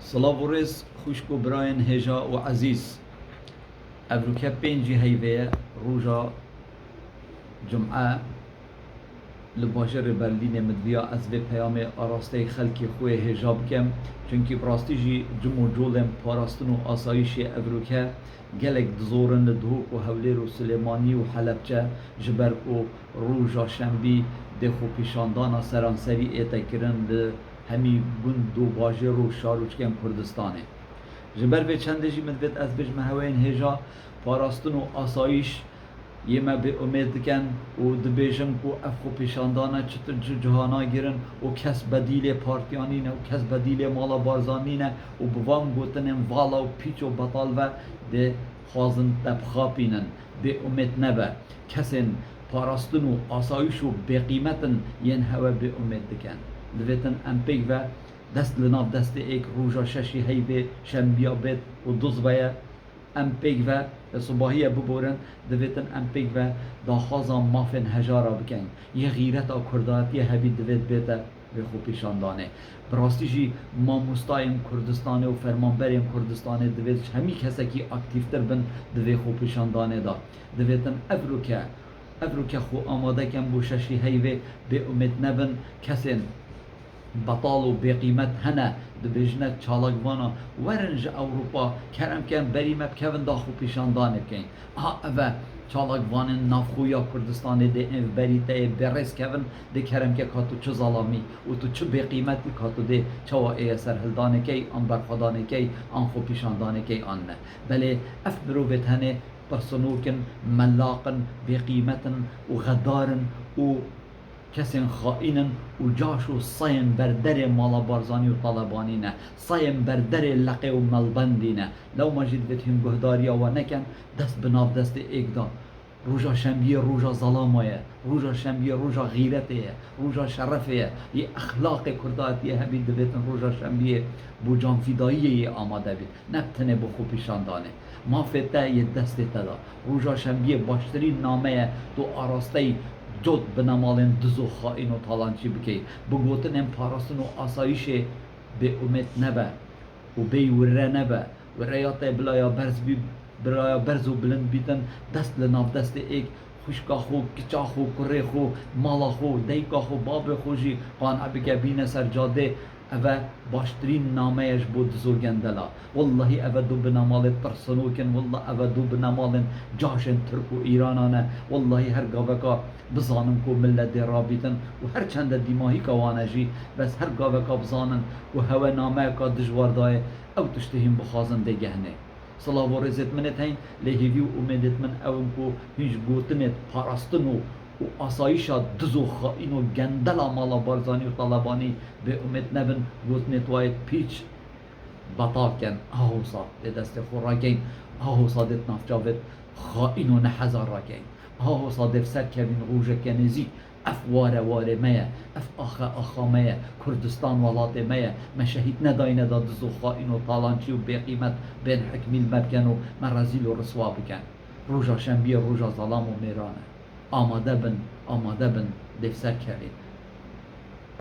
سلاو و ریز خوشک و براین هجا و عزیز افروکه پنجی هیوه روژا جمعه لباجر برلین مدویا از به پیام آراسته خلکی خوی هجاب کم چونکی براستی جی جمع جولم پاراستن و آسایش افروکه گلک دزورن لدهوک و هولیر و سلیمانی و حلبچه جبر و روژا شنبی دخو پیشاندانا سرانسری ایتا کرن همی گند و باجر و شاروچکم کردستانه جبر به چنده جی مدوید از بجمه هوین هجا پاراستن و آسایش یه ما به امید کن و دبیجم کو افخو پیشاندانه چطور جهانا گیرن و کس بدیل پارتیانی نه و کس بدیل مالا بارزانی نه و بوان گوتنن والا و پیچ و بطال و ده خوازن تبخاپینن به امید نبه کسین پاراستن و آسایش و بقیمتن ین هوا به امید کن دویتن امپیگ و دست لناف دست ایک روژا ششی هیوه شنبیا بید و دوز باید امپیگ و صباحیه ببورن دویتن امپیگ و داخوازا مافن هجارا بکن یه غیرت آ کرداتی هبی دویت بیتا به خوب پیشاندانه براستی جی ما مستایم کردستانه و فرمانبریم کردستانه دویت همی کسی که اکتیفتر بن دویت خوب پیشاندانه دا دویتن افروکه خو آماده کن بو ششی هیوه به امید نبن کسین بطال و بقیمت هنه دبیجنه چالکوانا ورنج اوروپا کرم کن بریم بکن داخو پیشاندانه بکن اوه چالکوان نافخویا کردستانه ده این بریته برس کن ده کرم که کاتو چه ظلامی و تو چه بقیمتی کاتو ده چوا ای سرهلدانه کی آن برخدانه کی آن خو پیشاندانه کی آن نه بله اف بروبت هنه پرسنوکن ملاقن بقیمتن و غدارن و کسین خائنن و جاشو صایم بردر مالا بارزانی و طالبانی نه صایم بردر لقه و ملبندی نه لو مجید بتهم گهداریا و نکن دست بناف دست ایک دا روژا شنبیه روژا ظلامه روژا شنبیه روژا غیرته روژا شرفه یه اخلاق کرداتیه هبید دویتن روژا شنبیه بو جان فیداییه آماده بید نبتنه بو خوب پیشاندانه ما فته یه دست تدا روژا شنبیه باشترین نامه تو آراسته جد بنمالن دزو خائن و تالانچی بکی بگوتن ام پاراستن و آسایش به امید نبه و بی وره نبه و ریات بلایا برز و بلند بیتن دست لناف دست ایک خوشکا خو کچا خو کره خو مالا خو دیکا خو باب خوشی قان ابکه بین سر جاده اوه باشترین نامهش بود زو گندلا والله اوه دو بنامال ترسنوکن والله اوه دو بنامال جاشن ترک و ایرانانه والله هر گاوکا بزانم کو ملت رابطن و هر چند دیماهی کوانجی بس هر گاوکا بزانن و هوا نامه کا دجوار دای او تشتهیم بخازن ده گهنه صلاح و رزت منت هین لهیوی و امیدت من اون کو هیچ گوتنت پاراستن و آسایشا دزو خائن و گندلا مالا بارزانی و طالبانی به امید نبن گوتنت واید پیچ بطا کن آهوسا ده دست خور را گین آهوسا ده نافجاوت خائن و نحزار را گین آهوسا ده سر کوین روژه کنزی اف واره ميه اف آخا ميه کردستان ولات ميه ما شهید نداینه دا دزو خائن و طالانچی و بقیمت بین حکمیل مبکن و من رزیل و رسوا بکن روژا شنبیه روژا ظلام و میرانه آماده بن دفسر کرد